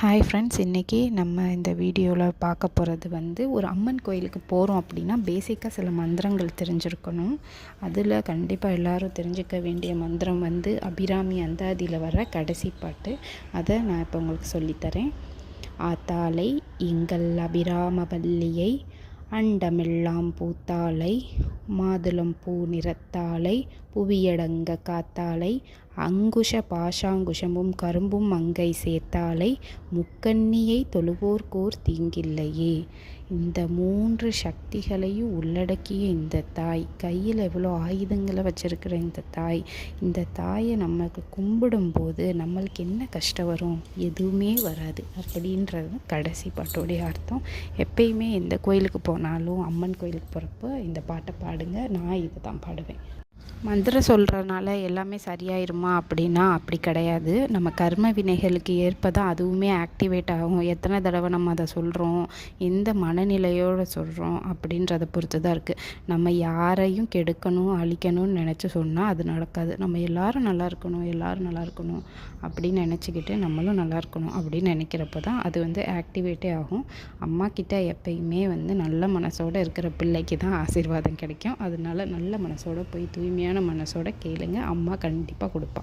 Hi friends, இன்றைக்கி நம்ம இந்த வீடியோவில் பார்க்க போகிறது ஒரு அம்மன் கோயிலுக்கு போகிறோம் அப்படின்னா பேசிக்காக சில மந்திரங்கள் தெரிஞ்சிருக்கணும். அதில் கண்டிப்பாக எல்லோரும் தெரிஞ்சுக்க வேண்டிய மந்திரம் அபிராமி அந்தாதியில் வர கடைசி பாட்டு. அதை நான் இப்போ உங்களுக்கு சொல்லித்தரேன். ஆத்தாளை எங்கள் அபிராமவல்லியை அண்டமெல்லாம் பூத்தாளை மாதுளம் பூ நிறத்தாளை புவியடங்க காத்தாளை அங்குஷ பாஷாங்குஷமும் கரும்பும் மங்கை சேர்த்தாளை முக்கண்ணியை தொழுவோர்க்கோர் தீங்கில்லையே. இந்த 3 சக்திகளையும் உள்ளடக்கிய இந்த தாய், கையில் எவ்வளோ ஆயுதங்களை வச்சுருக்கிற இந்த தாயை நமக்கு கும்பிடும்போது நம்மளுக்கு என்ன கஷ்டம் வரும்? எதுவுமே வராது அப்படின்றது கடைசி பாட்டோடைய அர்த்தம். எப்பயுமே எந்த கோயிலுக்கு போனாலும் அம்மன் கோயிலுக்கு போகிறப்போ இந்த பாட்டை பாடுங்க. நான் இதை தான் பாடுவேன். மந்திரம் சொல்கிறனால எல்லாமே சரியாயிருமா அப்படின்னா அப்படி கிடையாது. நம்ம கர்ம வினைகளுக்கு ஏற்ப தான் அதுவுமே ஆக்டிவேட் ஆகும். எத்தனை தடவை நம்ம அதை சொல்கிறோம், எந்த மனநிலையோடு சொல்கிறோம் அப்படின்றத பொறுத்து தான் இருக்குது. நம்ம யாரையும் கெடுக்கணும் அழிக்கணும்னு நினச்சி சொன்னால் அது நடக்காது. நம்ம எல்லோரும் நல்லா இருக்கணும் அப்படின்னு நினச்சிக்கிட்டு நம்மளும் நல்லா இருக்கணும் அப்படின்னு நினைக்கிறப்ப தான் அது ஆக்டிவேட்டே ஆகும். அம்மா கிட்ட எப்பயுமே நல்ல மனசோடு இருக்கிற பிள்ளைக்கு தான் ஆசீர்வாதம் கிடைக்கும். அதனால நல்ல மனசோடு போய் தூய்மையான மனசோட கேளுங்க. அம்மா கண்டிப்பாக கொடுப்பா.